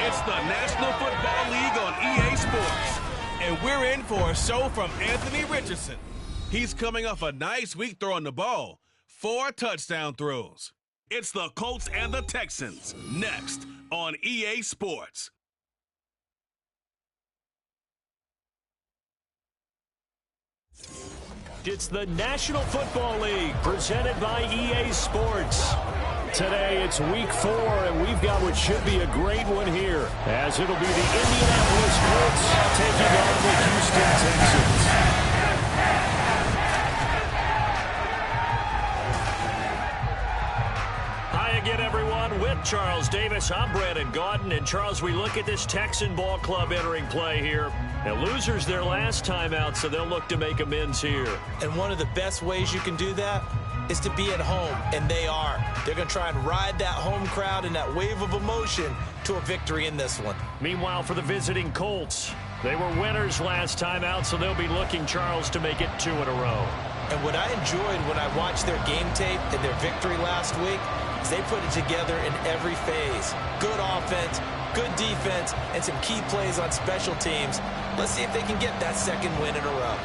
It's the National Football League on EA Sports. And we're in for a show from Anthony Richardson. He's coming off a nice week throwing the ball. 4 touchdown throws. It's the Colts and the Texans next on EA Sports. It's the National Football League presented by EA Sports. Today it's week 4, and we've got what should be a great one here, as it'll be the Indianapolis Colts taking on the Houston Texans. Hi again, everyone. With Charles Davis, I'm Brandon Gaudin. And Charles, we look at this Texan ball club entering play here. Now, losers their last time out, so they'll look to make amends here. And one of the best ways you can do that is to be at home, and they are. They're going to try and ride that home crowd and that wave of emotion to a victory in this one. Meanwhile, for the visiting Colts, they were winners last time out, so they'll be looking, Charles, to make it 2 in a row. And what I enjoyed when I watched their game tape and their victory last week is they put it together in every phase. Good offense, good defense, and some key plays on special teams. Let's see if they can get that second win in a row.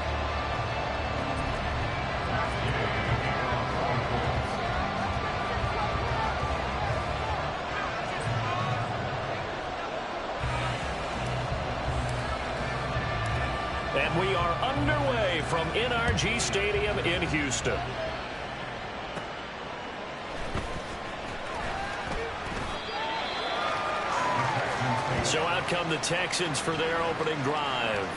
And we are underway from NRG Stadium in Houston. So out come the Texans for their opening drive.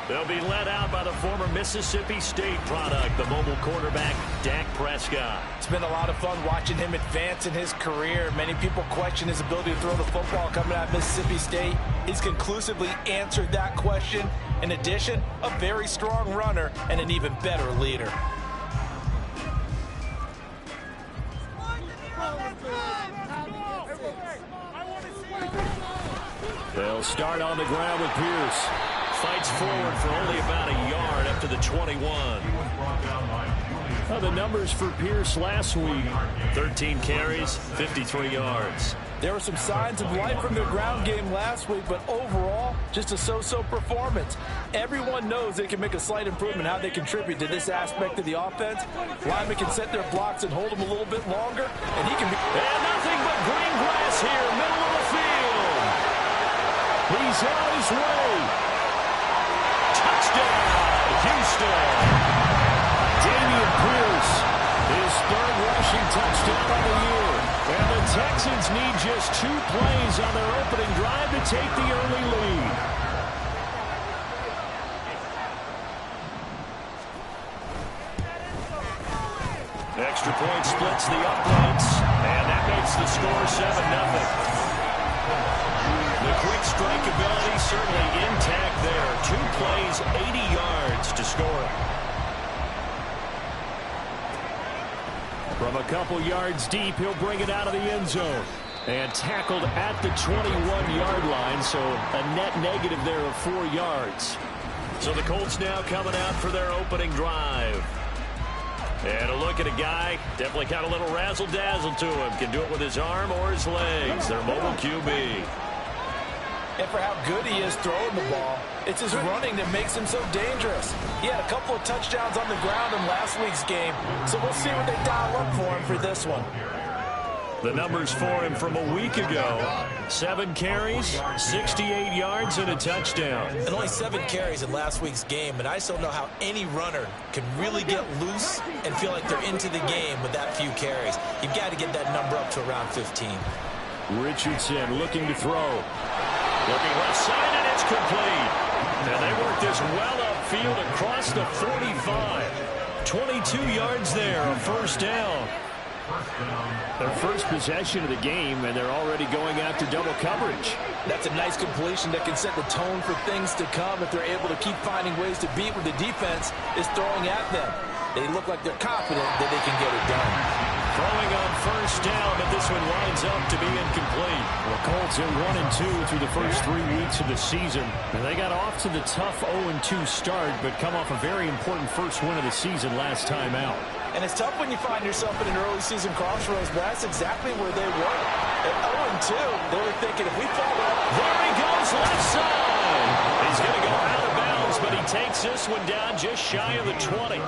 They'll be led out by the former Mississippi State product, the mobile quarterback, Dak Prescott. It's been a lot of fun watching him advance in his career. Many people question his ability to throw the football coming out of Mississippi State. He's conclusively answered that question. In addition, a very strong runner and an even better leader. They'll start on the ground with Pierce. Fights forward for only about a yard up to the 21. Well, the numbers for Pierce last week, 13 carries, 53 yards. There were some signs of life from their ground game last week, but overall, just a so-so performance. Everyone knows they can make a slight improvement how they contribute to this aspect of the offense. Linemen can set their blocks and hold them a little bit longer, and he can be... And nothing but green grass here, middle of the field. He's on his way. Touchdown, Houston. Dameon Pierce, his 3rd rushing touchdown of the year. And the Texans need just 2 plays on their opening drive to take the early lead. Extra point splits the uprights, and that makes the score 7-0. The quick strike ability certainly intact there. 2 plays, 80 yards to score. From a couple yards deep, he'll bring it out of the end zone. And tackled at the 21-yard line, so a net negative there of 4 yards. So the Colts now coming out for their opening drive. And a look at a guy, definitely got a little razzle-dazzle to him. Can do it with his arm or his legs. Their mobile QB. And for how good he is throwing the ball, it's his running that makes him so dangerous. He had a couple of touchdowns on the ground in last week's game, so we'll see what they dial up for him for this one. The numbers for him from a week ago, 7 carries, 68 yards, and a touchdown. And only 7 carries in last week's game, and I just don't know how any runner can really get loose and feel like they're into the game with that few carries. You've got to get that number up to around 15. Richardson looking to throw. Looking left side, and it's complete. And they work this well upfield across the 45. 22 yards there, a first down. Their first possession of the game, and they're already going after double coverage. That's a nice completion that can set the tone for things to come if they're able to keep finding ways to beat what the defense is throwing at them. They look like they're confident that they can get it done. Throwing on first down, but this one winds up to be incomplete. The Colts are 1-2 through the first 3 weeks of the season. And they got off to the tough 0-2 start, but come off a very important first win of the season last time out. And it's tough when you find yourself in an early season crossroads, but that's exactly where they were. At too. They were thinking if we fall up. There he goes, left side. He's going to go out of bounds, but he takes this one down just shy of the 20.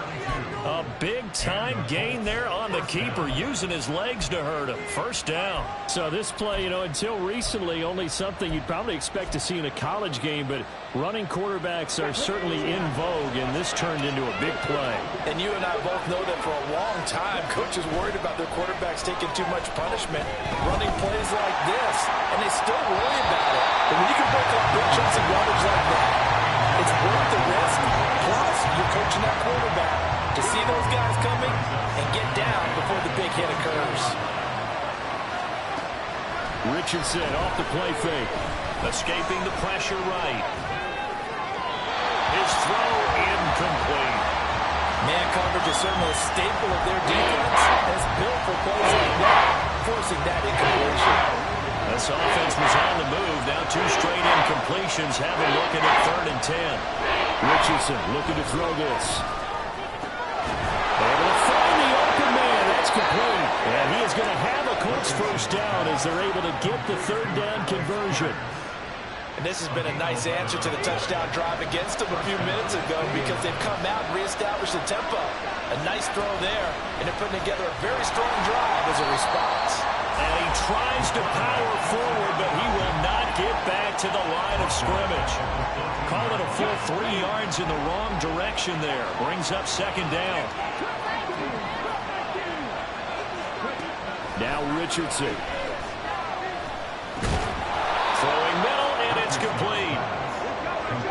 A big-time gain there on the keeper, using his legs to hurt him. First down. So this play, until recently, only something you'd probably expect to see in a college game, but running quarterbacks are certainly in vogue, and this turned into a big play. And you and I both know that for a long time, coaches worried about their quarterbacks taking too much punishment, running plays like this, and they still worry about it. But when you can break up big chunks of yardage like that, it's worth the risk. Plus, you're coaching that quarterback to see those guys coming and get down before the big hit occurs. Richardson off the play fake. Escaping the pressure right. His throw incomplete. Man coverage is certainly a staple of their defense, as built for plays like that, forcing that incompletion. This offense was on the move. Now 2 straight incompletions have him looking at 3rd and 10. Richardson looking to throw this. Able to find the open man. That's complete. And he is going to have a Colts first down as they're able to get the 3rd down conversion. And this has been a nice answer to the touchdown drive against them a few minutes ago, because they've come out and reestablished the tempo. A nice throw there, and they're putting together a very strong drive as a response. And he tries to power forward, but he will not get back to the line of scrimmage. Call it a full 3 yards in the wrong direction there. Brings up 2nd down. Now Richardson. Throwing middle, and it's complete.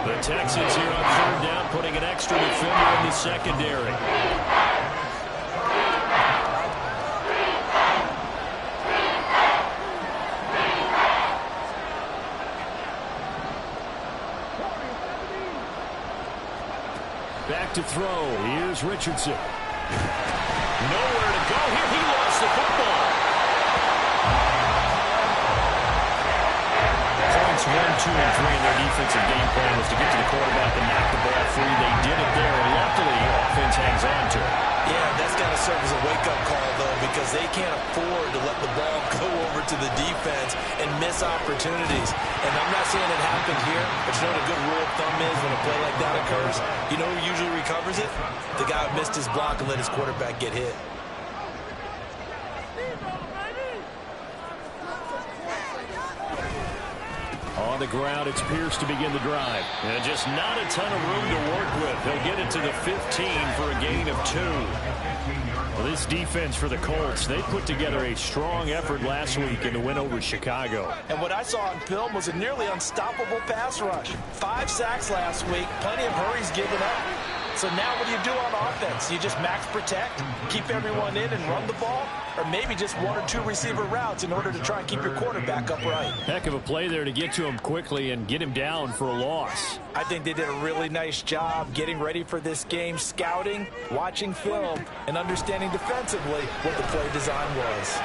The Texans here on 3rd down, putting an extra defender in the secondary. Back to throw. Here's Richardson. Nowhere to go here. He lost the football. Points 1, 2, and 3 in their defensive game plan was to get to the quarterback and knock the ball free. They did it there, and luckily, offense hangs on to it. Yeah, that's got to serve as a wake-up call, though, because they can't afford to let the ball go over to the defense and miss opportunities. And I'm not saying it happened here, but you know what a good rule of thumb is when a play like that occurs? You know who usually recovers it? The guy who missed his block and let his quarterback get hit. On the ground, it's Pierce to begin the drive. And just not a ton of room to work with. He'll get it to the 15 for a gain of 2. Well, this defense for the Colts, they put together a strong effort last week in the win over Chicago. And what I saw on film was a nearly unstoppable pass rush. 5 sacks last week, plenty of hurries given up. So now what do you do on offense? You just max protect, keep everyone in and run the ball, or maybe just 1 or 2 receiver routes in order to try and keep your quarterback upright. Heck of a play there to get to him quickly and get him down for a loss. I think they did a really nice job getting ready for this game, scouting, watching film, and understanding defensively what the play design was.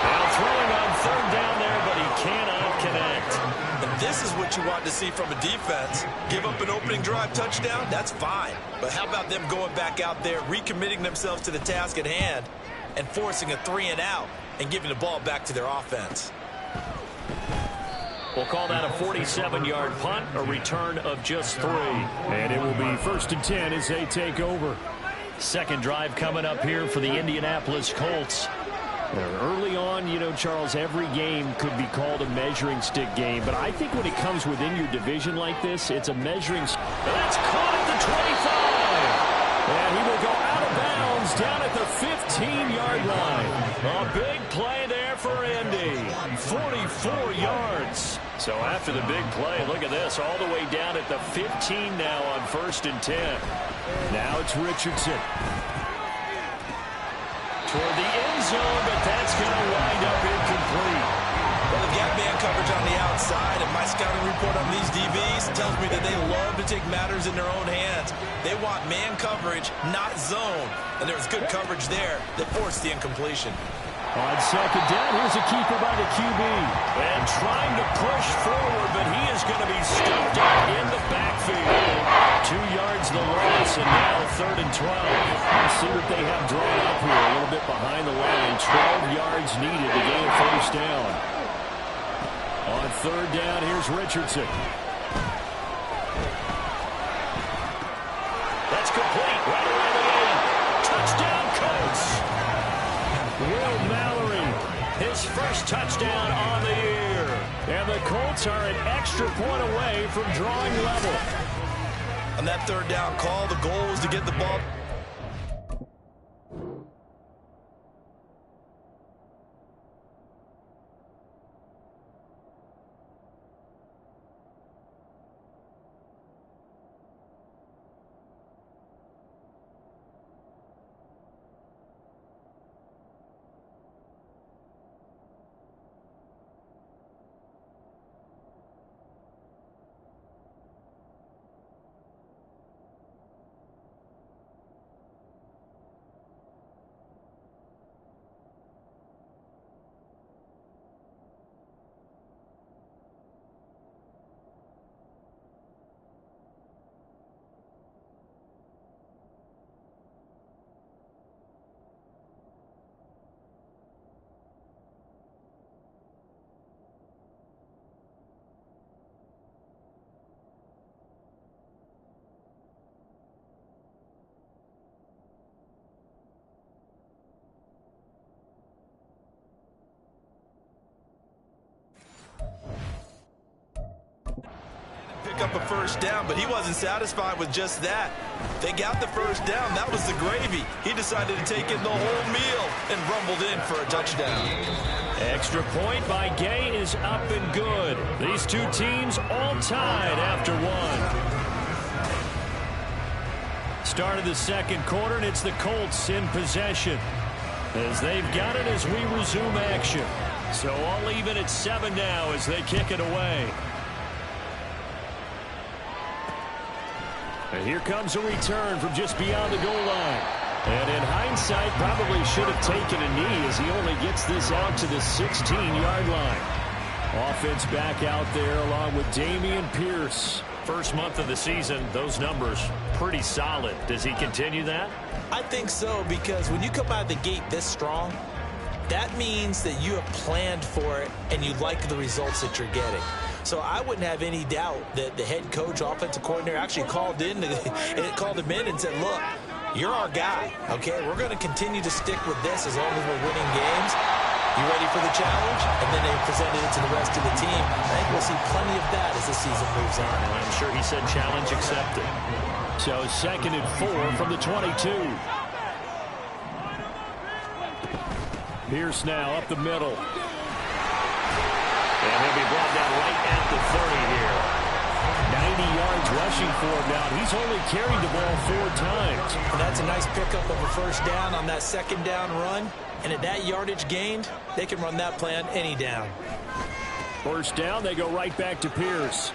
Now throwing on 3rd down there, but he cannot connect. And this is what you want to see from a defense. Give up an opening drive touchdown, that's fine. But how about them going back out there, recommitting themselves to the task at hand, and forcing a 3-and-out and giving the ball back to their offense? We'll call that a 47-yard punt, a return of just 3. And it will be 1st and 10 as they take over. 2nd drive coming up here for the Indianapolis Colts. Early on, Charles, every game could be called a measuring stick game. But I think when it comes within your division like this, it's a measuring stick. That's caught at the 25. And he will go out of bounds down at the 15-yard line. A big play there for Indy. 44 yards. So after the big play, look at this, all the way down at the 15 now on 1st and 10. Now it's Richardson. Toward the end zone, but that's going to wind up incomplete. Well, they've got man coverage on the outside, and my scouting report on these DBs tells me that they love to take matters in their own hands. They want man coverage, not zone. And there was good coverage there that forced the incompletion. On 2nd down, here's a keeper by the QB. And trying to push forward, but he is going to be stuffed out in the backfield. 2 yards the loss, Colts, and now 3rd and 12. Let's see what they have drawn up here. A little bit behind the line. 12 yards needed to gain a first down. On 3rd down, here's Richardson. That's complete. Right around the 8. Touchdown, Colts. Will Mallory, his first touchdown on the year. And the Colts are an extra point away from drawing level. On that 3rd down call, the goal was to get the ball. Up a first down, but he wasn't satisfied with just that. They got the first down. That was the gravy. He decided to take in the whole meal and rumbled in for a touchdown. Extra point by Gay is up and good. These two teams all tied after one. Start of the 2nd quarter, and it's the Colts in possession as they've got it as we resume action. So all even at 7 now as they kick it away. And here comes a return from just beyond the goal line. And in hindsight, probably should have taken a knee as he only gets this out to the 16-yard line. Offense back out there along with Dameon Pierce. First month of the season, those numbers pretty solid. Does he continue that? I think so, because when you come out of the gate this strong, that means that you have planned for it and you like the results that you're getting. So I wouldn't have any doubt that the head coach, offensive coordinator, actually called him in and said, look, you're our guy, okay? We're going to continue to stick with this as long as we're winning games. You ready for the challenge? And then they presented it to the rest of the team. I think we'll see plenty of that as the season moves on. And I'm sure he said challenge accepted. So 2nd and 4 from the 22. Pierce now up the middle. And he'll be brought down right at the 30 here. 90 yards rushing for him now. He's only carried the ball 4 times. And that's a nice pickup of a first down on that 2nd down run. And at that yardage gained, they can run that play on any down. First down, they go right back to Pierce.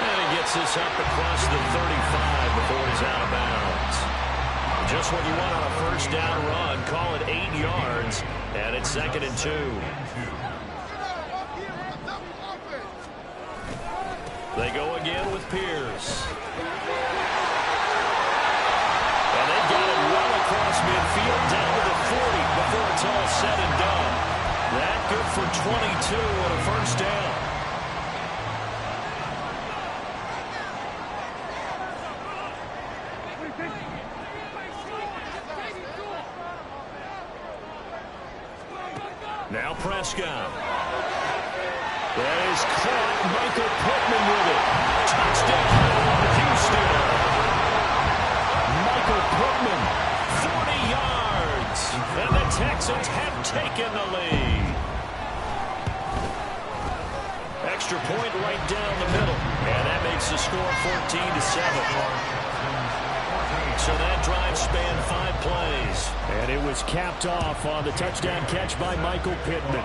And he gets this up across the 35 before he's out of bounds. Just what you want on a first down run. Call it 8 yards. And it's 2nd and 2. They go again with Pierce. And they got it well across midfield down to the 40 before it's all said and done. That good for 22 on a first down. Now Prescott. That is caught. Michael Pittman with it. Touchdown, Houston. Michael Pittman, 40 yards. And the Texans have taken the lead. Extra point right down the middle. And that makes the score 14-7. So that drive spanned 5 plays. And it was capped off on the touchdown catch by Michael Pittman.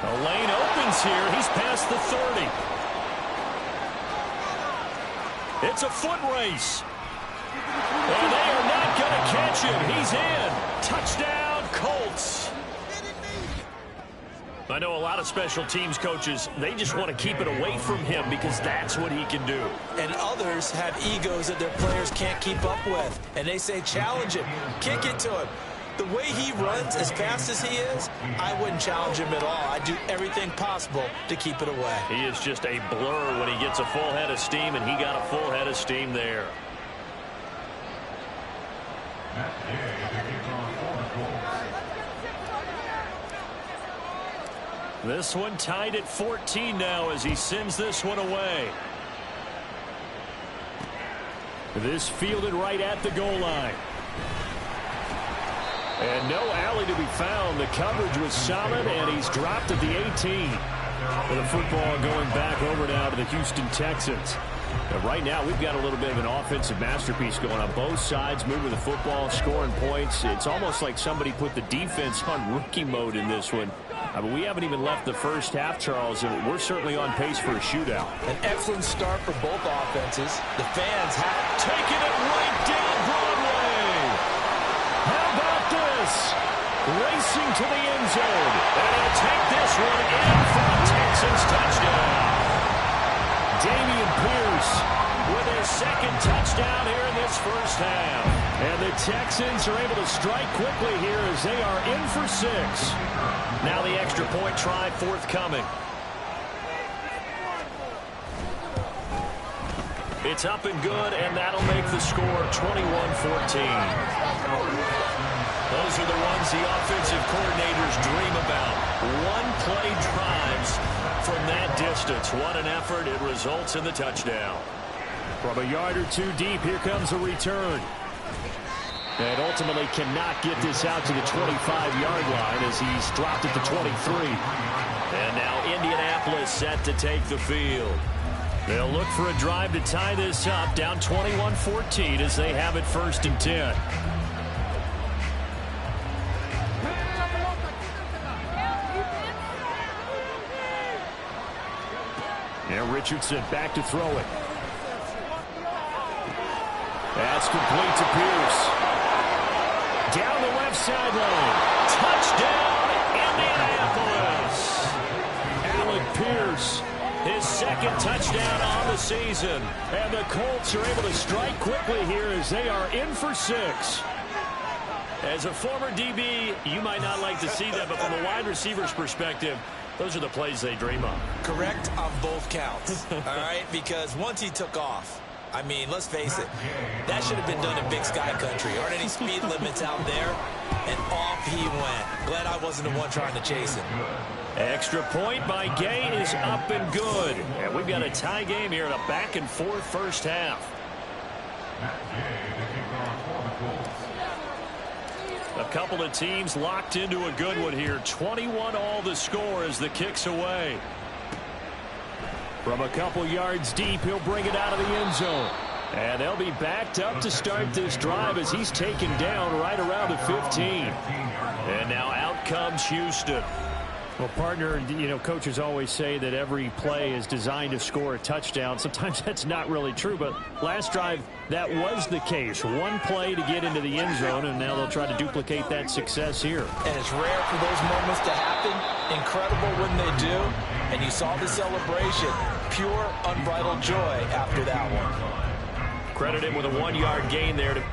A lane opens here. He's past the 30. It's a foot race. And they are not going to catch him. He's in. Touchdown, Colts. I know a lot of special teams coaches, they just want to keep it away from him because that's what he can do. And others have egos that their players can't keep up with. And they say, challenge him, kick it to him. The way he runs as fast as he is, I wouldn't challenge him at all. I'd do everything possible to keep it away. He is just a blur when he gets a full head of steam, and he got a full head of steam there. This one tied at 14 now as he sends this one away. This fielded right at the goal line. And no alley to be found. The coverage was solid, and he's dropped at the 18. With the football going back over now to the Houston Texans. And right now, we've got a little bit of an offensive masterpiece going on both sides, moving the football, scoring points. It's almost like somebody put the defense on rookie mode in this one. I mean, we haven't even left the first half, Charles, and we're certainly on pace for a shootout. An excellent start for both offenses. The fans have taken it right down Broadway. How about this? Racing to the end zone. And he'll take this one in for a Texans touchdown. Damian Pierce with his second touchdown here in this first half. And the Texans are able to strike quickly here as they are in for 6. Now the extra point try forthcoming. It's up and good, and that'll make the score 21-14. Those are the ones the offensive coordinators dream about. One-play drives from that distance. What an effort. It results in the touchdown. From a yard or two deep, here comes a return. And ultimately cannot get this out to the 25-yard line as he's dropped at the 23. And now Indianapolis set to take the field. They'll look for a drive to tie this up, down 21-14 as they have it 1st and 10. And Richardson back to throw it. That's complete to Pierce. Down the left sideline. Touchdown, Indianapolis. Alec Pierce, his second touchdown on the season. And the Colts are able to strike quickly here as they are in for 6. As a former DB, you might not like to see that, but from a wide receiver's perspective, those are the plays they dream of. Correct on both counts, all right? Because once he took off, I mean, let's face it, that should have been done in Big Sky Country. Aren't any speed limits out there? And off he went. Glad I wasn't the one trying to chase him. Extra point by Gay is up and good. And we've got a tie game here in a back-and-forth first half. A couple of teams locked into a good one here. 21 all the score as the kick's away. From a couple yards deep, he'll bring it out of the end zone. And they'll be backed up to start this drive as he's taken down right around the 15. And now out comes Houston. Well, partner, you know, coaches always say that every play is designed to score a touchdown. Sometimes that's not really true, but last drive, that was the case. One play to get into the end zone, and now they'll try to duplicate that success here. And it's rare for those moments to happen. Incredible when they do. And you saw the celebration. Pure, unbridled joy after that one. Credit him with a 1-yard gain there to...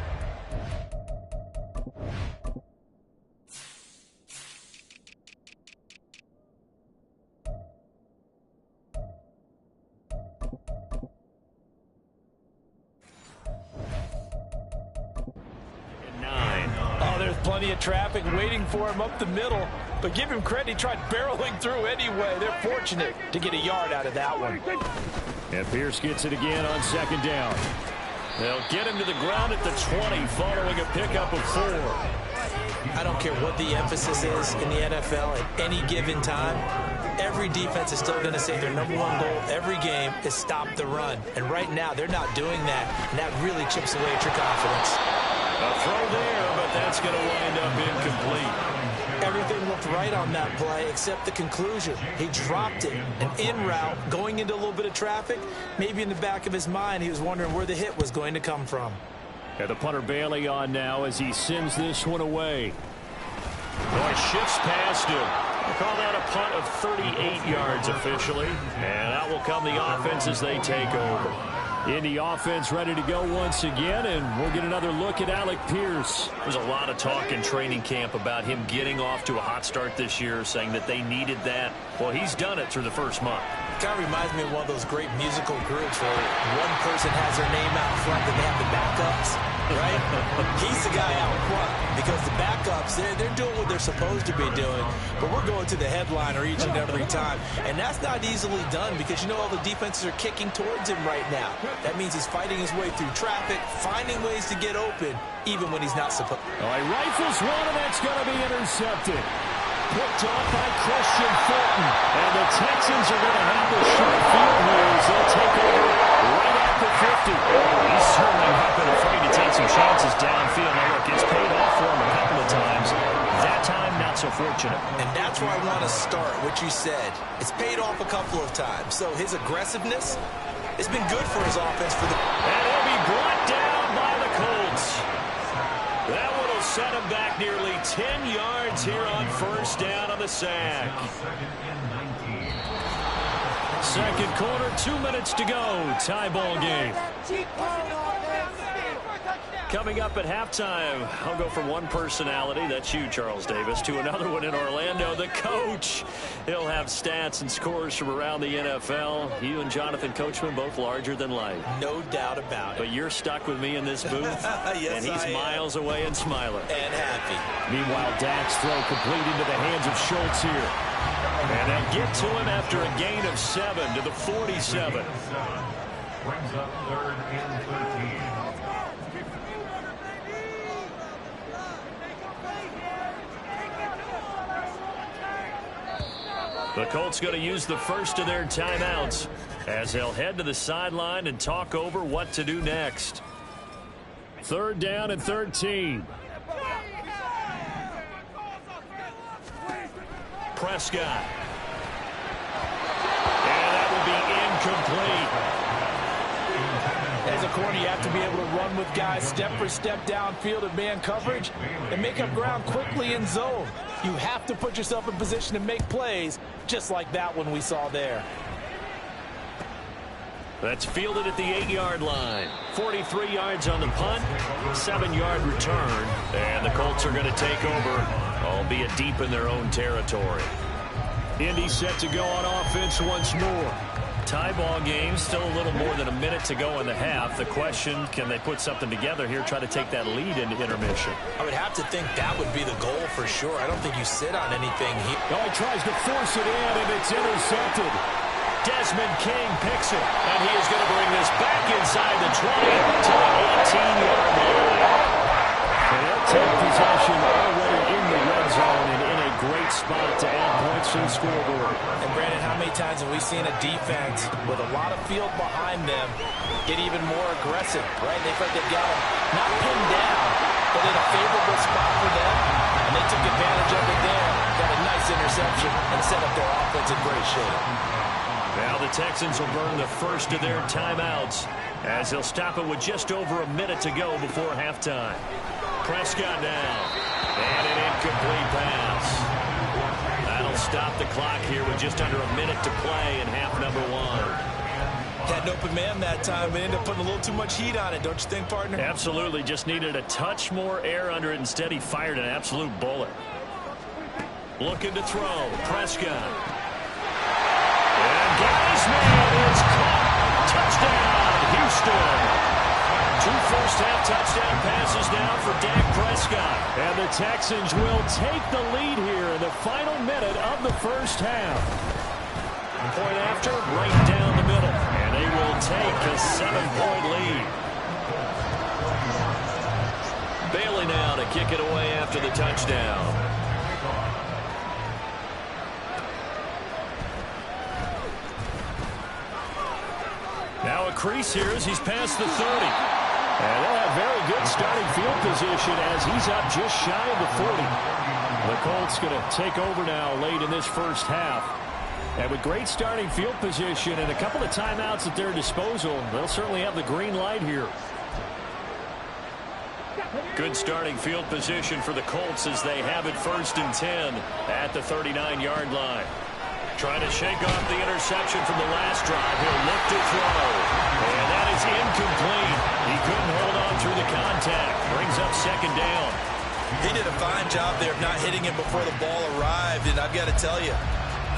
Plenty of traffic waiting for him up the middle, but give him credit, he tried barreling through anyway. They're fortunate to get a yard out of that one. And Pierce gets it again on 2nd down. They'll get him to the ground at the 20 following a pickup of 4. I don't care what the emphasis is in the NFL at any given time. Every defense is still going to say their #1 goal every game is stop the run. And right now they're not doing that, and that really chips away at your confidence. A throw there, but that's going to wind up incomplete. Everything looked right on that play except the conclusion. He dropped it, an in route, going into a little bit of traffic. Maybe in the back of his mind, he was wondering where the hit was going to come from. And the punter Bailey on now as he sends this one away. Boy, shifts past him. Call that a punt of 38 yards officially. And out will come the offense as they take over. Indy offense ready to go once again, and we'll get another look at Alec Pierce. There's a lot of talk in training camp about him getting off to a hot start this year, saying that they needed that. Well, he's done it through the first month. It kind of reminds me of one of those great musical groups where one person has their name out front and they have the backups, right? He's the guy out front because the backups, they're doing what they're supposed to be doing, but we're going to the headliner each and every time. And that's not easily done because, you know, all the defenses are kicking towards him right now. That means he's fighting his way through traffic, finding ways to get open, even when he's not supposed to. All right, rifles one, and that's going to be intercepted. Picked off by Christian Fulton. And the Texans are going to have the short field here as they'll take over right at the 50. He's certainly not been afraid to take some chances downfield. Now, look, it's paid off for him a couple of times. That time, not so fortunate. And that's where I want to start, what you said. It's paid off a couple of times. So his aggressiveness, it's been good for his offense. And he'll be brought down by the Colts. That one will set him back nearly 10 yards here on first down on the sack. Second quarter, 2 minutes to go. Tie ball game. Coming up at halftime, I'll go from one personality, that's you, Charles Davis, to another one in Orlando, the coach. He'll have stats and scores from around the NFL. You and Jonathan Coachman both larger than life. No doubt about it. But you're stuck with me in this booth, yes, and he's miles away and smiling. And happy. Meanwhile, Dak's throw complete into the hands of Schultz here. And they'll get to him after a gain of 7 to the 47. Brings up 3rd and 13. The Colts going to use the first of their timeouts as they'll head to the sideline and talk over what to do next. 3rd down and 13. Prescott. And that will be incomplete. As a corner, you have to be able to run with guys step for step downfield in man coverage and make up ground quickly in zone. You have to put yourself in position to make plays, just like that one we saw there. That's fielded at the 8-yard line. 43 yards on the punt, 7-yard return. And the Colts are going to take over, albeit deep in their own territory. Indy set to go on offense once more. Tie ball game, still a little more than a minute to go in the half. The question, can they put something together here, try to take that lead into intermission? I would have to think that would be the goal for sure. I don't think you sit on anything here. Oh, he tries to force it in, and it's intercepted. Desmond King picks it, and he is going to bring this back inside the 20 to the 18-yard line. And they'll take possession already in the red zone and in a great spot to add points to the scoreboard. And Brandon, how many times have we seen a defense with a lot of field behind them get even more aggressive, right? They felt they've got them not pinned down, but in a favorable spot for them, and they took advantage of it there, got a nice interception, and set up their offense in great shape. Now the Texans will burn the first of their timeouts as they'll stop it with just over a minute to go before halftime. Prescott down, and an incomplete pass. That'll stop the clock here with just under a minute to play in half number 1. Had an open man that time, but ended up putting a little too much heat on it, don't you think, partner? Absolutely, just needed a touch more air under it. Instead, he fired an absolute bullet. Looking to throw, Prescott. And Geisman is caught. Touchdown, Houston. 2 first-half touchdown passes now for Dak Prescott. And the Texans will take the lead here in the final minute of the first half. Point after, right down the middle. And they will take a 7-point lead. Bailey now to kick it away after the touchdown. Now a crease here as he's past the 30. And they'll have very good starting field position as he's up just shy of the 40. The Colts going to take over now late in this first half. And with great starting field position and a couple of timeouts at their disposal, they'll certainly have the green light here. Good starting field position for the Colts as they have it 1st and 10 at the 39-yard line. Trying to shake off the interception from the last drive. He'll look to throw. And that is incomplete. He couldn't hold on through the contact. Brings up 2nd down. He did a fine job there of not hitting him before the ball arrived. And I've got to tell you,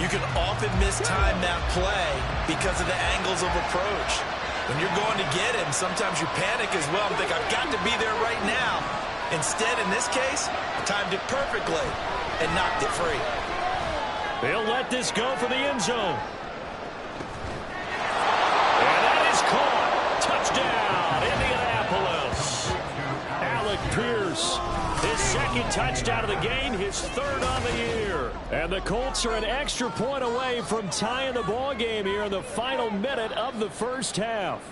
you can often mistime that play because of the angles of approach. When you're going to get him, sometimes you panic as well and think, I've got to be there right now. Instead, in this case, timed it perfectly and knocked it free. They'll let this go for the end zone. And that is caught. Touchdown, Indianapolis. Alec Pierce, his 2nd touchdown of the game, his 3rd on the year. And the Colts are an extra point away from tying the ball game here in the final minute of the 1st half.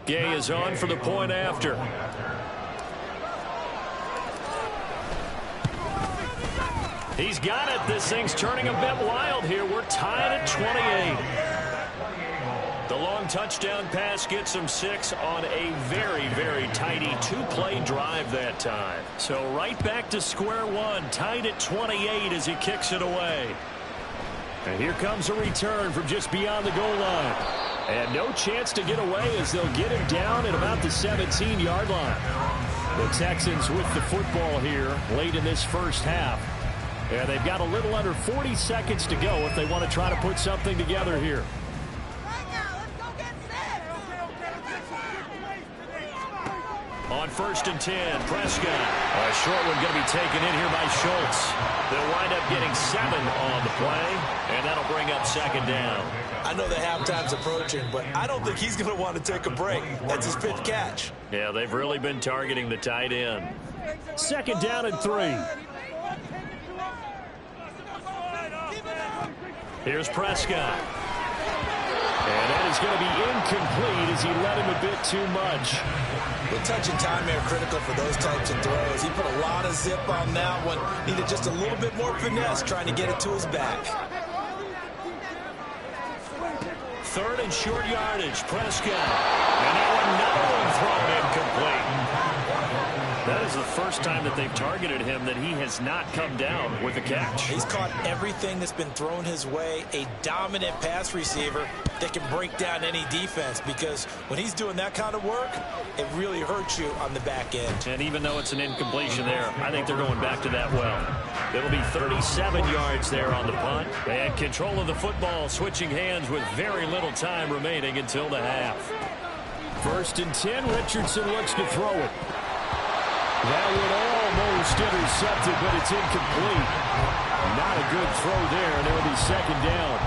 Gay is on for the point after. He's got it. This thing's turning a bit wild here. We're tied at 28. The long touchdown pass gets him 6 on a very, very tidy 2-play drive that time. So right back to square one, tied at 28 as he kicks it away. And here comes a return from just beyond the goal line. And no chance to get away as they'll get him down at about the 17-yard line. The Texans with the football here late in this 1st half. And they've got a little under 40 seconds to go if they want to try to put something together here. On 1st and 10, Prescott. A short one going to be taken in here by Schultz. They'll wind up getting 7 on the play, and that'll bring up 2nd down. I know the halftime's approaching, but I don't think he's going to want to take a break. That's his 5th catch. Yeah, they've really been targeting the tight end. 2nd down and 3. Here's Prescott. And that is going to be incomplete as he led him a bit too much. The touch and time are critical for those types of throws. He put a lot of zip on that one. Needed just a little bit more finesse trying to get it to his back. 3rd and short yardage, Prescott. And now another one thrown incomplete. That is the first time that they've targeted him that he has not come down with a catch. He's caught everything that's been thrown his way. A dominant pass receiver that can break down any defense, because when he's doing that kind of work, it really hurts you on the back end. And even though it's an incompletion there, I think they're going back to that well. It'll be 37 yards there on the punt. And control of the football switching hands with very little time remaining until the half. 1st and 10, Richardson looks to throw it. That one almost intercepted, but it's incomplete. Not a good throw there, and it'll be 2nd down.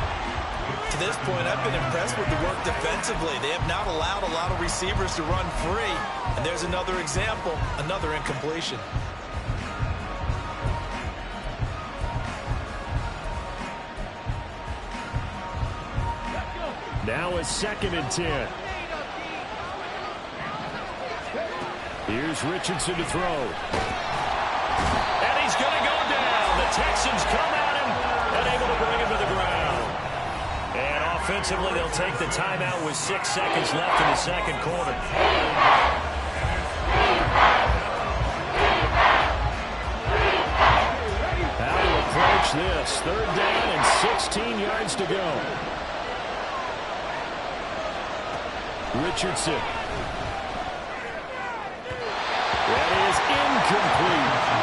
To this point, I've been impressed with the work defensively. They have not allowed a lot of receivers to run free. And there's another example, another incompletion. Now it's 2nd and 10. Here's Richardson to throw. And he's going to go down. The Texans come at him and able to bring him to the ground. And offensively, they'll take the timeout with 6 seconds left in the 2nd quarter. How to approach this? 3rd down and 16 yards to go. Richardson. That is incomplete.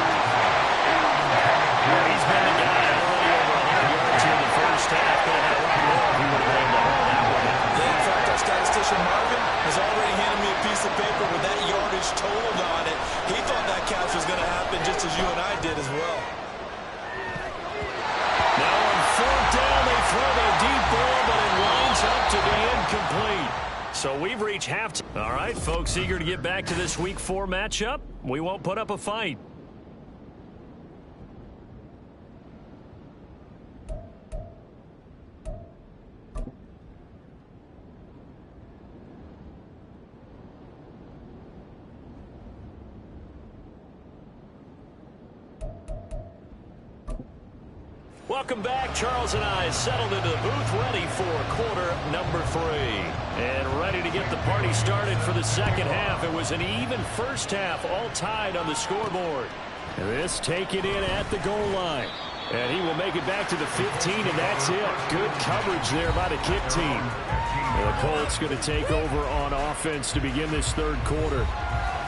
So we've reached halftime. All right, folks, eager to get back to this Week 4 matchup. We won't put up a fight. Welcome back. Charles and I settled into the booth, ready for quarter number 3. And ready to get the party started for the second half. It was an even first half, all tied on the scoreboard. This taken in at the goal line. And he will make it back to the 15, and that's it. Good coverage there by the kick team. And the Colts going to take over on offense to begin this third quarter.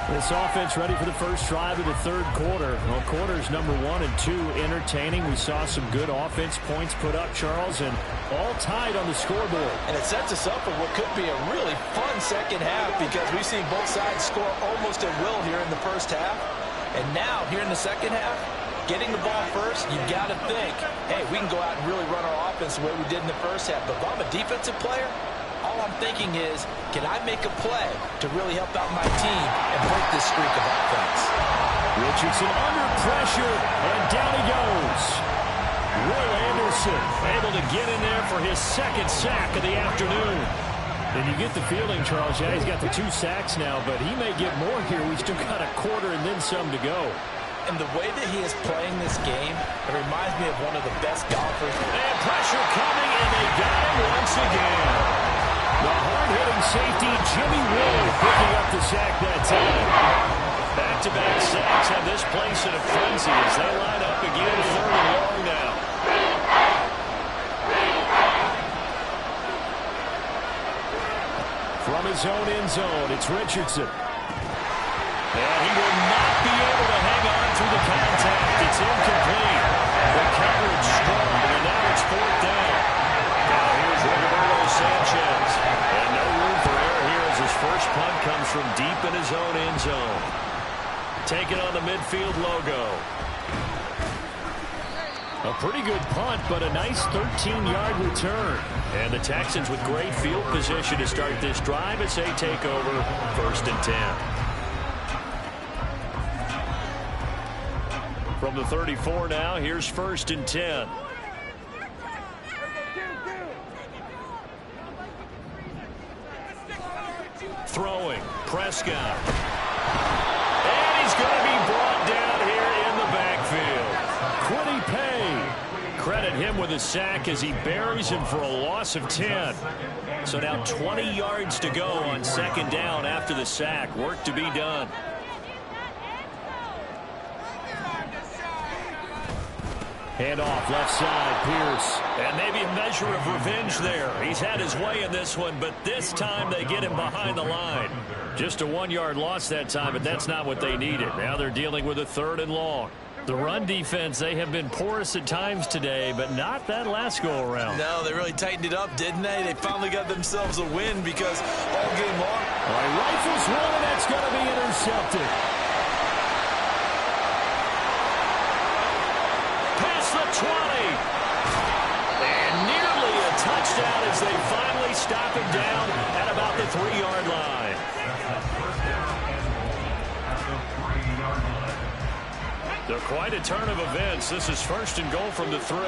This offense ready for the first drive of the third quarter. Well, quarters number 1 and 2 entertaining. We saw some good offense points put up, Charles, and all tied on the scoreboard. And it sets us up for what could be a really fun second half because we've seen both sides score almost at will here in the first half. And now, here in the second half, getting the ball first, you've got to think, hey, we can go out and really run our offense the way we did in the first half. But if I'm a defensive player, all I'm thinking is, can I make a play to really help out my team and break this streak of offense? Richardson under pressure, and down he goes. Will Anderson able to get in there for his second sack of the afternoon. And you get the feeling, Charles, yeah, he's got the 2 sacks now, but he may get more here. We've still got a quarter and then some to go. And the way that he is playing this game, it reminds me of one of the best golfers. And pressure coming, and they got him once again. The hard-hitting safety, Jimmy Ward, picking up the sack that time. Back-to-back sacks have this place in a frenzy as they line up again, 3rd and long now. From his own end zone, it's Richardson. And he will not be able to hang on through the contact. It's incomplete. The coverage strong, and now it's 4th down. Now here's Roberto Sanchez. And no room for error here as his first punt comes from deep in his own end zone. Taking on the midfield logo. A pretty good punt, but a nice 13-yard return. And the Texans with great field position to start this drive as they take over 1st and 10. From the 34 now, here's 1st and 10. Throwing, Prescott. And he's going to be brought down here in the backfield. Quiddy Pay. Credit him with a sack as he buries him for a loss of 10. So now 20 yards to go on 2nd down after the sack. Work to be done. Handoff left side, Pierce. And maybe a measure of revenge there. He's had his way in this one, but this time they get him behind the line. Just a 1-yard loss that time, but that's not what they needed. Now they're dealing with a 3rd and long. The run defense, they have been porous at times today, but not that last go-around. No, they really tightened it up, didn't they? They finally got themselves a win because all game long. All right, rifles one, and that's going to be intercepted. The 20. And nearly a touchdown as they finally stop him down at about the 3-yard line. They're quite a turn of events. This is 1st and goal from the 3.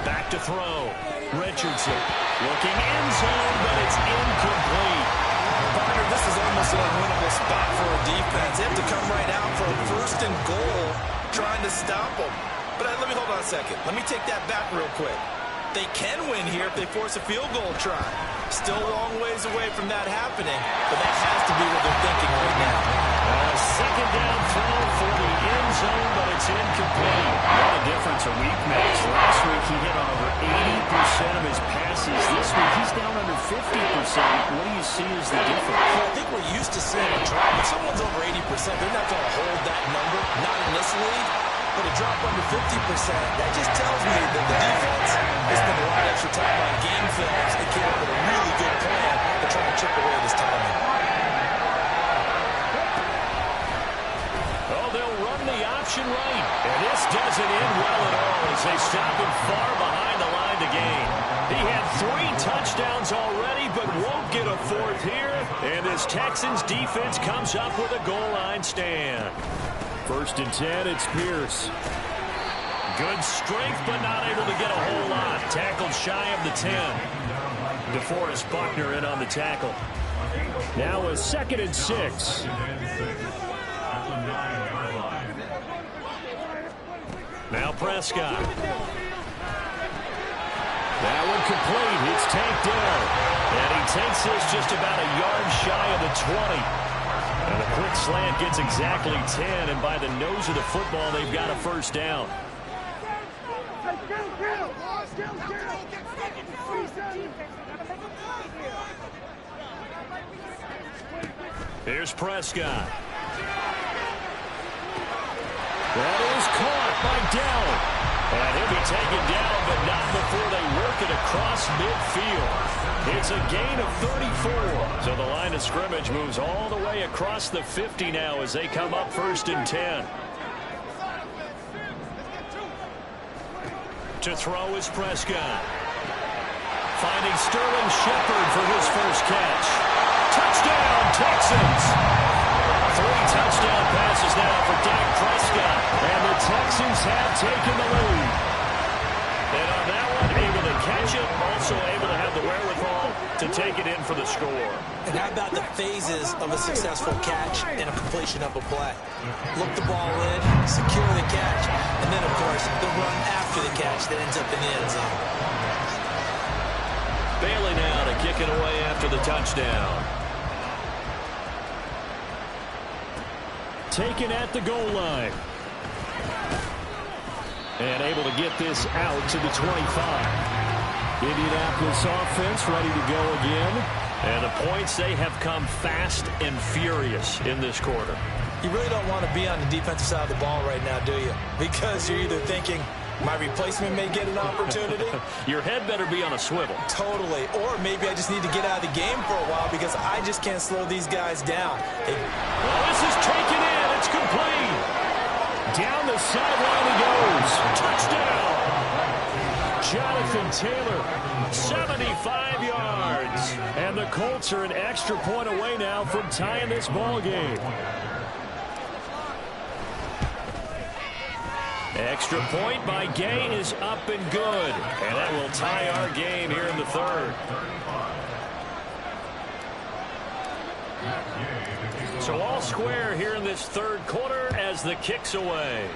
Back to throw. Richardson looking end zone, but it's incomplete. Partner, this is almost an unwinnable spot for a defense. They have to come right out for a 1st and goal, trying to stop them. But let me hold on a second. Let me take that back real quick. They can win here if they force a field goal try. Still a long ways away from that happening, but that has to be what they're thinking right now. A 2nd down throw for the end zone, but it's incomplete. What a difference a week makes. Last week he hit on over 80% of his passes. This week he's down under 50%. What do you see as the difference? Well, I think we're used to seeing a drop. If someone's over 80%, they're not going to hold that number, not in this league. But a drop under 50%, that just tells me that the defense has spent a lot of extra time on game films and came up with a really good plan to try to chip away this timing. Oh, they'll run the option right. And this doesn't end well at all as they stop him far behind the line to gain. He had 3 touchdowns already, but won't get a 4th here. And this Texans defense comes up with a goal line stand. 1st and 10, it's Pierce. Good strength, but not able to get a whole lot. Tackled shy of the 10. DeForest Buckner in on the tackle. Now a 2nd and 6. Now Prescott. That one complete. It's tanked down. And he takes this just about a yard shy of the 20. And a quick slant gets exactly 10. And by the nose of the football, they've got a 1st down. Here's Prescott. That is caught by Dowd. And he'll be taken down, but not before they work it across midfield. It's a gain of 34. So the line of scrimmage moves all the way across the 50 now as they come up 1st and 10. To throw is Prescott. Finding Sterling Shepard for his 1st catch. Touchdown, Texans! 3 touchdown passes now for Dak Prescott. And the Texans have taken the lead. And on that one, able to catch it, also able to have the wherewithal to take it in for the score. And how about the phases of a successful catch and a completion of a play? Look the ball in, secure the catch, and then, of course, the run after the catch that ends up in the end zone. Bailey now to kick it away after the touchdown. Taken at the goal line. And able to get this out to the 25. Indianapolis offense ready to go again. And the points, they have come fast and furious in this quarter. You really don't want to be on the defensive side of the ball right now, do you? Because you're either thinking, my replacement may get an opportunity. Your head better be on a swivel. Totally. Or maybe I just need to get out of the game for a while because I just can't slow these guys down. Well, this is taken in. It's complete. Down the sideline he goes. Touchdown. Jonathan Taylor. 75 yards. And the Colts are an extra point away now from tying this ball game. Extra point by Gay is up and good. And that will tie our game here in the 3rd. So all square here in this 3rd quarter as the kick's away.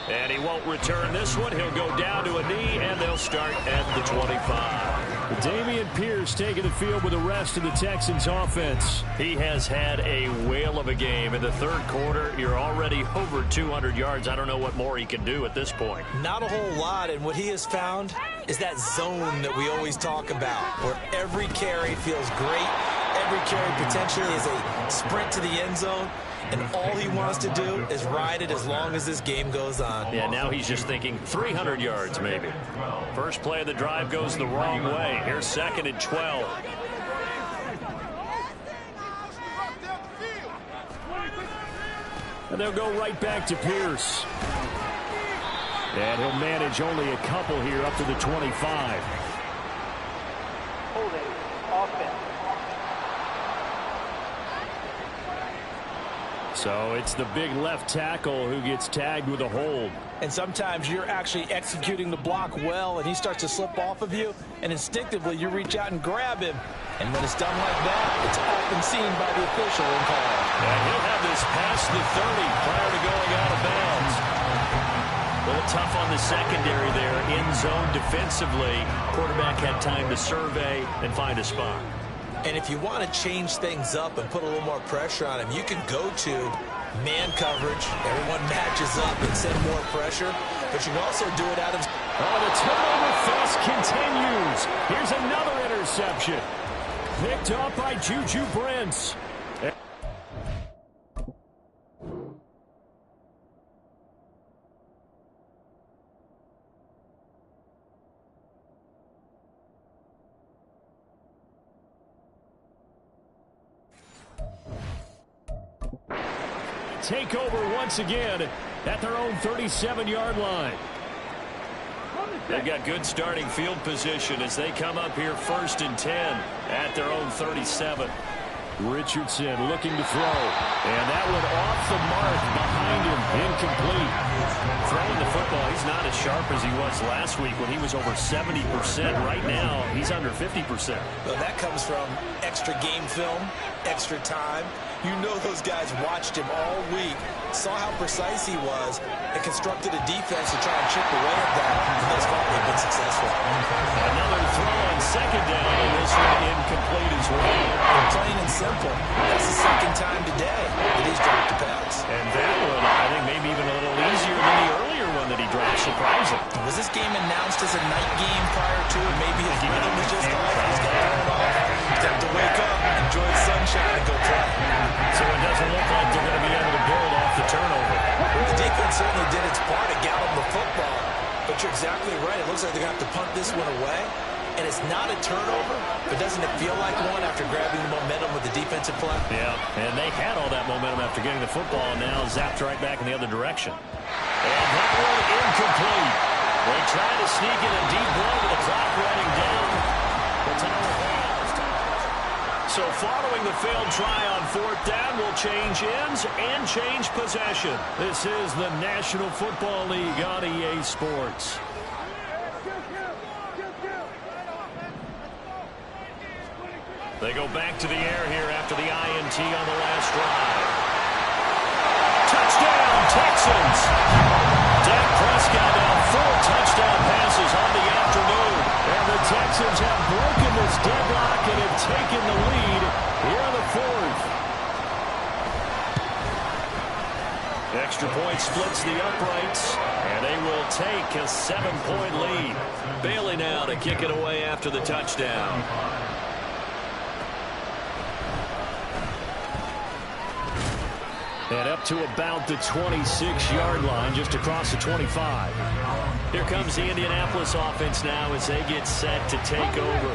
And he won't return this one. He'll go down to a knee, and they'll start at the 25. Dameon Pierce taking the field with the rest of the Texans offense. He has had a whale of a game. In the 3rd quarter, you're already over 200 yards. I don't know what more he can do at this point. Not a whole lot, and what he has found is that zone that we always talk about, where every carry feels great. Every carry potentially is a sprint to the end zone. And all he wants to do is ride it as long as this game goes on. Yeah, now he's just thinking 300 yards maybe. First play of the drive goes the wrong way. Here's 2nd and 12. And they'll go right back to Pierce. And he'll manage only a couple here up to the 25. Holding offense. So it's the big left tackle who gets tagged with a hold. And sometimes you're actually executing the block well, and he starts to slip off of you, and instinctively you reach out and grab him. And when it's done like that, it's often seen by the official and called. And he'll have this past the 30 prior to going out of bounds. A little tough on the secondary there. In zone defensively. Quarterback had time to survey and find a spot. And if you want to change things up and put a little more pressure on him, you can go to man coverage. Everyone matches up and send more pressure. But you can also do it out of... Oh, the turnover fest continues. Here's another interception. Picked up by Juju Brents. Take over once again at their own 37-yard line. They've got good starting field position as they come up here 1st and 10 at their own 37. Richardson looking to throw. And that one off the mark behind him. Incomplete. Throwing the football, he's not as sharp as he was last week when he was over 70%. Right now, he's under 50%. Well, that comes from extra game film, extra time. You know those guys watched him all week, saw how precise he was, and constructed a defense to try and chip away at that. And thus far, they've been successful. Another throw on 2nd down, and this one incomplete as well. Plain and simple. That's the 2nd time today that he's dropped a pass. And that one, I think, maybe even a little easier than the earlier one that he dropped. Surprising. Was this game announced as a night game prior to it? Maybe his rhythm was just off. He's got to turn it off. He's got to wake up, enjoy the sunshine, and go play. So it doesn't look like they're going to be able to build off the turnover. The defense certainly did its part to gallop the football. But you're exactly right. It looks like they're going to have to punt this one away. And it's not a turnover, but doesn't it feel like one after grabbing the momentum with the defensive play? Yeah, and they had all that momentum after getting the football, and now zapped right back in the other direction. And that one incomplete. They try to sneak in a deep ball with the clock running down. So following the failed try on 4th down, will change ends and change possession. This is the National Football League on EA Sports. They go back to the air here after the INT on the last drive. Touchdown, Texans! Dak Prescott now 4 touchdown passes on the afternoon. And the Texans have broken this deadlock and have taken the lead here in the 4th. Extra point splits the uprights, and they will take a 7-point lead. Bailey now to kick it away after the touchdown. And up to about the 26-yard line, just across the 25. Here comes the Indianapolis offense now as they get set to take over.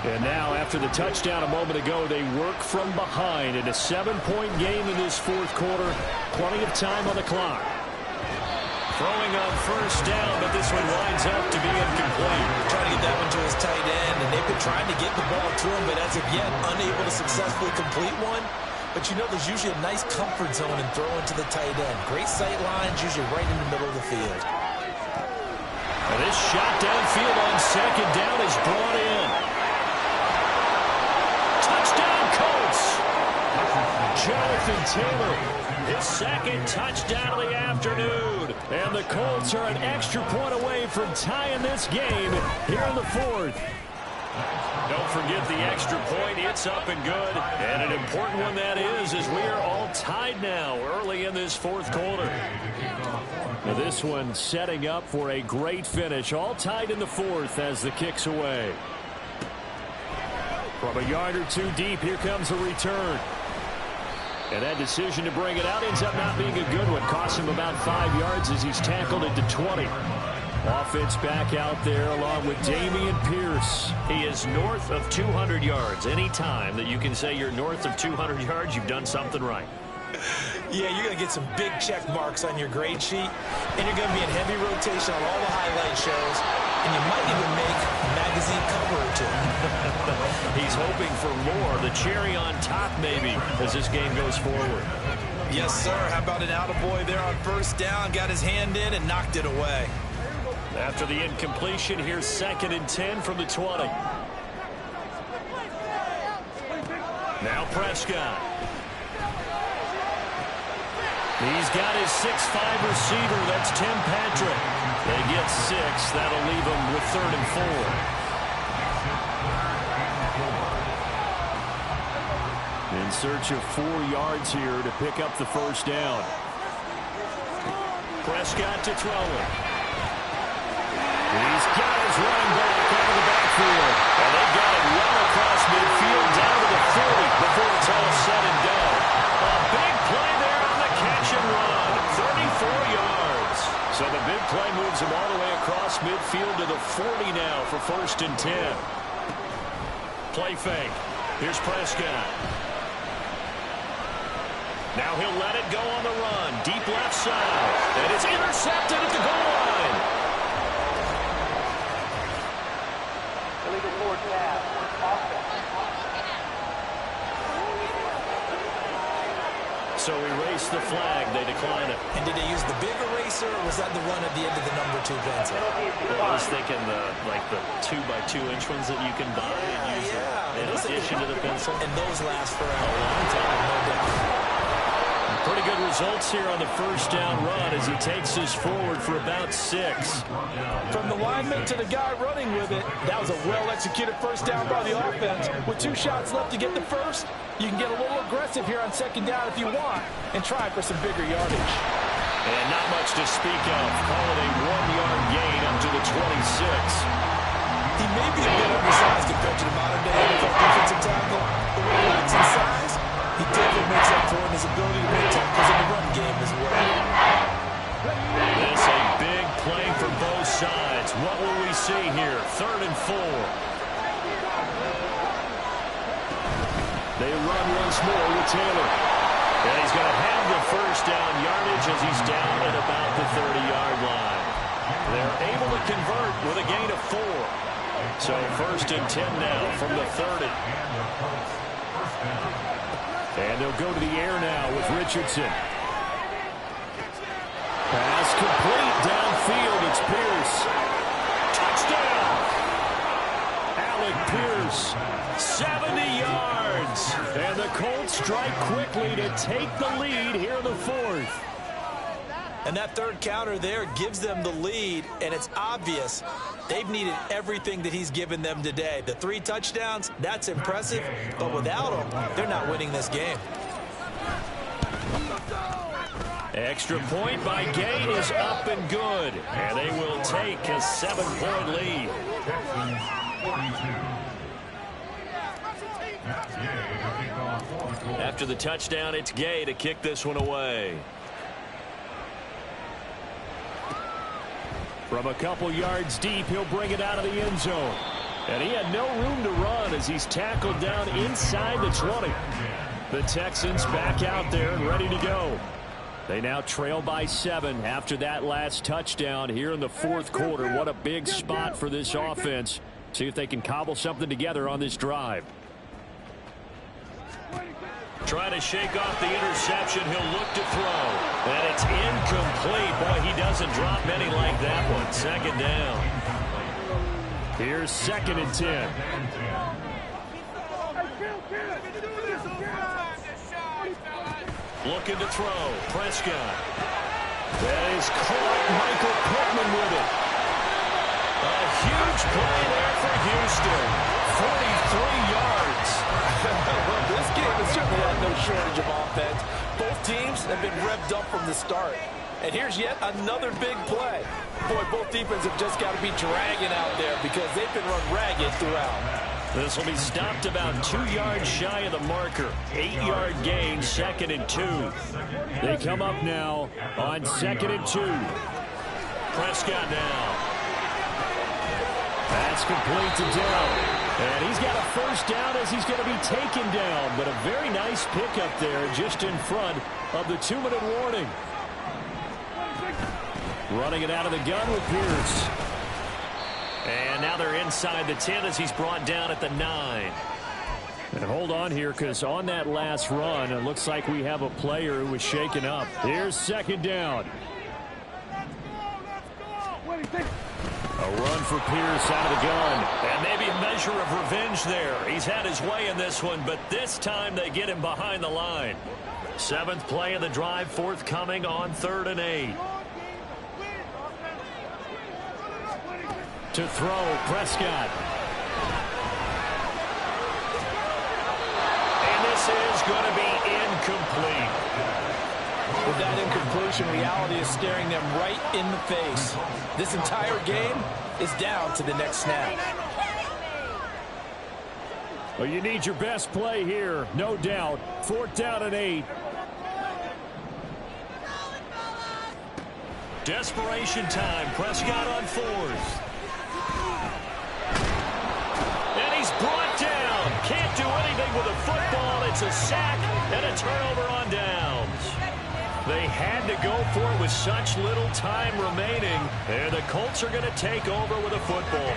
And now, after the touchdown a moment ago, they work from behind in a 7-point game in this 4th quarter. Plenty of time on the clock. Throwing on 1st down, but this one winds up to be incomplete. Trying to get that one to his tight end, and they've been trying to get the ball to him, but as of yet, unable to successfully complete one. But you know there's usually a nice comfort zone in throwing to the tight end. Great sight lines, usually right in the middle of the field. And this shot downfield on 2nd down is brought in. Touchdown, Colts! Jonathan Taylor, his 2nd touchdown of the afternoon. And the Colts are an extra point away from tying this game here in the 4th. Don't forget the extra point. It's up and good. And an important one that is, as we are all tied now early in this 4th quarter. Now this one setting up for a great finish. All tied in the 4th as the kick's away. From a yard or 2 deep, here comes the return. And that decision to bring it out ends up not being a good one. Costs him about 5 yards as he's tackled it to 20. Offense back out there along with Dameon Pierce. He is north of 200 yards. Any time that you can say you're north of 200 yards, you've done something right. Yeah, you're going to get some big check marks on your grade sheet, and you're going to be in heavy rotation on all the highlight shows, and you might even make a magazine cover or 2. He's hoping for more, the cherry on top maybe, as this game goes forward. Yes, sir. How about an attaboy there on 1st down, got his hand in and knocked it away. After the incompletion, here's 2nd and 10 from the 20. Now Prescott. He's got his 6'5" receiver. That's Tim Patrick. They get 6. That'll leave him with 3rd and 4. In search of 4 yards here to pick up the 1st down. Prescott to throw it. He's got his running back out of the backfield. And they got it well across midfield down to the 40 before it's all said and done. A big play there on the catch and run. 34 yards. So the big play moves him all the way across midfield to the 40 now for 1st and 10. Play fake. Here's Prescott. Now he'll let it go on the run. Deep left side. And it's intercepted at the goal line. so erase the flag. They decline it. And did they use the big eraser, or was that the one at the end of the number 2 pencil? I was thinking the 2x2 inch ones that you can buy and use in addition to the pencil. And those last for a long time, no doubt. Pretty good results here on the first down run as he takes us forward for about 6. From the lineman to the guy running with it, that was a well-executed first down by the offense. With 2 shots left to get the first, you can get a little aggressive here on second down if you want and try for some bigger yardage. And not much to speak of. Call it a 1-yard gain up to the 26. He may be a bit undersized compared to the modern-day NFL defensive tackle, but when he lacks in size, he definitely makes up for it in his ability to make tackles in the run game as well. This a big play for both sides. What will we see here? 3rd and 4. They run once more with Taylor. And he's going to have the first down yardage as he's down at about the 30-yard line. They're able to convert with a gain of 4. So 1st and 10 now from the 30. And they'll go to the air now with Richardson. Pass complete downfield. It's Pierce. Touchdown! Alec Pierce, 70 yards. And the Colts strike quickly to take the lead here in the 4th. And that 3rd counter there gives them the lead, and it's obvious they've needed everything that he's given them today. The 3 touchdowns, that's impressive, but without him, they're not winning this game. Extra point by Gay is up and good, and they will take a 7-point lead. After the touchdown, it's Gay to kick this one away. From a couple yards deep, he'll bring it out of the end zone. And he had no room to run as he's tackled down inside the 20. The Texans back out there and ready to go. They now trail by 7 after that last touchdown here in the 4th quarter. What a big spot for this offense. See if they can cobble something together on this drive. Trying to shake off the interception. He'll look to throw. And it's incomplete. Boy, he doesn't drop many like that one. 2nd down. Here's 2nd and 10. Looking to throw. Prescott. That is caught. Michael Pittman with it. A huge play there for Houston. 43 yards. Well, this game has certainly had no shortage of offense. Both teams have been revved up from the start. And here's yet another big play. Boy, both defenses have just got to be dragging out there because they've been run ragged throughout. This will be stopped about 2 yards shy of the marker. 8-yard gain, 2nd and 2. They come up now on 2nd and 2. Prescott now. That's complete to Dell. And he's got a first down as he's going to be taken down. But a very nice pickup there just in front of the 2-minute warning. Running it out of the gun with Pierce. And now they're inside the 10 as he's brought down at the 9. And hold on here, because on that last run, it looks like we have a player who was shaken up. Here's 2nd down. A run for Pierce out of the gun. And maybe a measure of revenge there. He's had his way in this one, but this time they get him behind the line. 7th play of the drive, forthcoming on 3rd and 8. To throw, Prescott. And this is going to be incomplete. With that incompletion, reality is staring them right in the face. This entire game is down to the next snap. Well, you need your best play here, no doubt. 4th down and 8. Desperation time. Prescott on 4th. And he's brought down. Can't do anything with a football. It's a sack and a turnover on downs. They had to go for it with such little time remaining. And the Colts are going to take over with a football.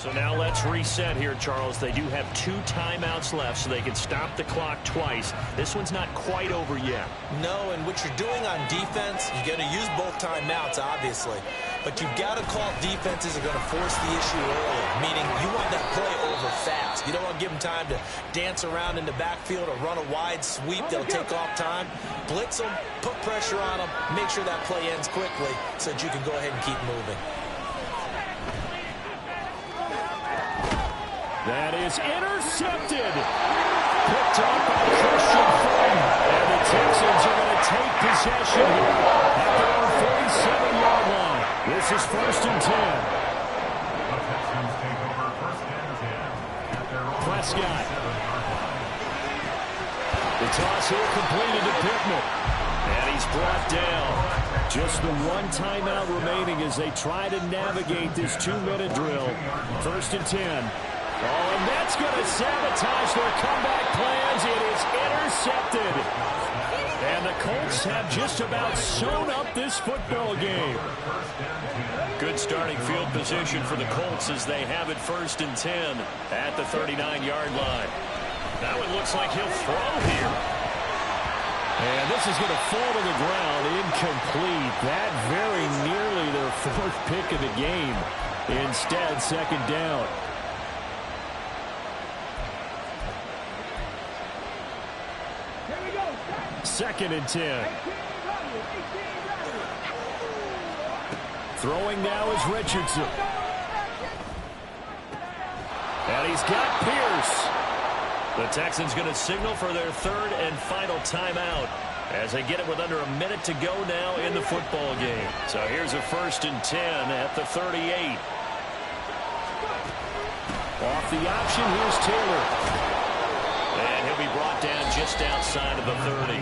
So now let's reset here, Charles. They do have 2 timeouts left, so they can stop the clock twice. This one's not quite over yet. No, and what you're doing on defense, you're going to use both timeouts, obviously. But you've got to call defenses are going to force the issue early, meaning you want that play over fast. You don't want to give them time to dance around in the backfield or run a wide sweep that'll take off time. Blitz them, put pressure on them, make sure that play ends quickly so that you can go ahead and keep moving. That is intercepted. Picked up by Christian Fulton. And the Texans are going to take possession here at their own 47-yard line. This is 1st and 10. The Texans take over 1st and 10 at their own Prescott. The toss here completed to Pittman. And he's brought down. Just the 1 timeout remaining as they try to navigate this 2-minute drill. 1st and 10. Oh, and that's going to sabotage their comeback plans. It is intercepted. And the Colts have just about sewn up this football game. Good starting field position for the Colts as they have it 1st and 10 at the 39-yard line. Now it looks like he'll throw here. And this is going to fall to the ground incomplete. That very nearly their 4th pick of the game. Instead, 2nd down. Second and 10. Throwing now is Richardson. And he's got Pierce. The Texans going to signal for their 3rd and final timeout as they get it with under a minute to go now in the football game. So here's a 1st and 10 at the 38. Off the option, here's Taylor. And he'll be brought down just outside of the 30.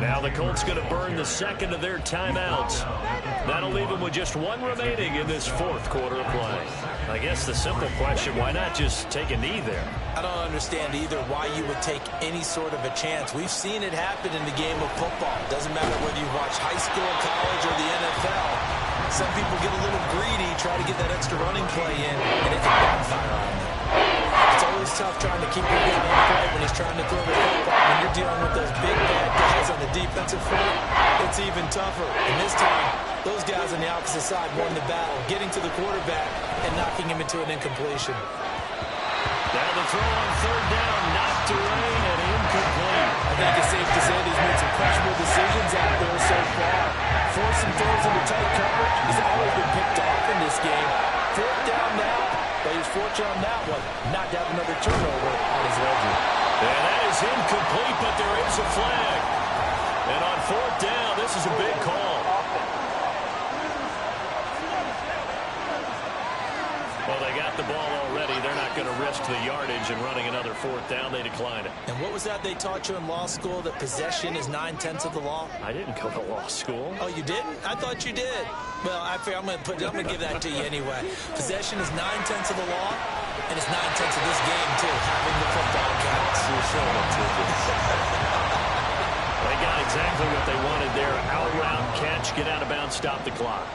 Now the Colts going to burn the 2nd of their timeouts. That'll leave them with just 1 remaining in this 4th quarter of play. I guess the simple question, why not just take a knee there? I don't understand either why you would take any sort of a chance. We've seen it happen in the game of football. Doesn't matter whether you watch high school, college, or the NFL. Some people get a little greedy, try to get that extra running play in, and it can backfire on them. It's always tough trying to keep your guy in play when he's trying to throw the football. When you're dealing with those big, bad guys on the defensive front, it's even tougher. And this time, those guys on the opposite side won the battle, getting to the quarterback and knocking him into an incompletion. Now the throw on 3rd down, knocked away and incomplete. I think it's safe to say that he's made some questionable decisions out there so far. Forcing throws into tight coverage. He's always been picked off in this game. 4th down now, but he's fortunate on that one. Not to have another turnover on his ledger. And that is incomplete, but there is a flag. And on 4th down, this is a big call. Well, they got the ball already. They're not going to risk the yardage and running another 4th down. They declined it. And what was that they taught you in law school, that possession is 9/10 of the law? I didn't go to law school. Oh, you didn't? I thought you did. Well, I'm going to give that to you anyway. Possession is 9/10 of the law, and it's 9/10 of this game, too, having the football counts. They got exactly what they wanted there. Out route catch, get out of bounds, stop the clock.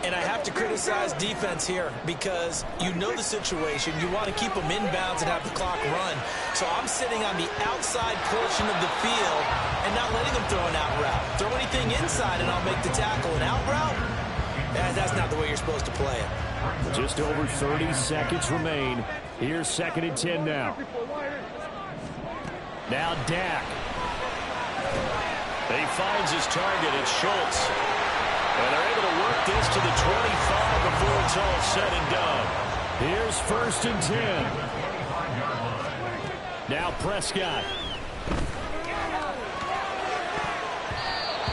And I have to criticize defense here because you know the situation. You want to keep them inbounds and have the clock run. So I'm sitting on the outside portion of the field and not letting them throw an out route. Throw anything inside and I'll make the tackle. An out route? That's not the way you're supposed to play it. Just over 30 seconds remain. Here's 2nd and 10 now. Now Dak. He finds his target. It's Schultz. And they're able to work this to the 25 before it's all said and done. Here's 1st and 10. Now Prescott.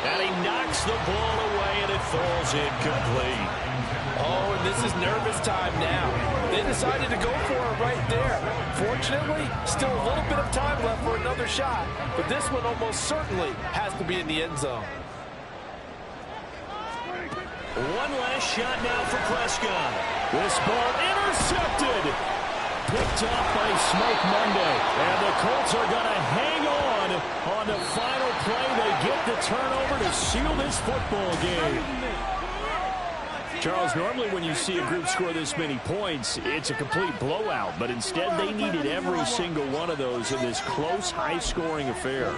And he knocks the ball away, and it falls incomplete. Oh, and this is nervous time now. They decided to go for it right there. Fortunately, still a little bit of time left for another shot. But this one almost certainly has to be in the end zone. One last shot now for Prescott. This ball intercepted. Picked up by Smoke Monday. And the Colts are going to hang on the final play. They get the turnover to seal this football game. Charles, normally when you see a group score this many points, it's a complete blowout. But instead, they needed every single one of those in this close, high-scoring affair.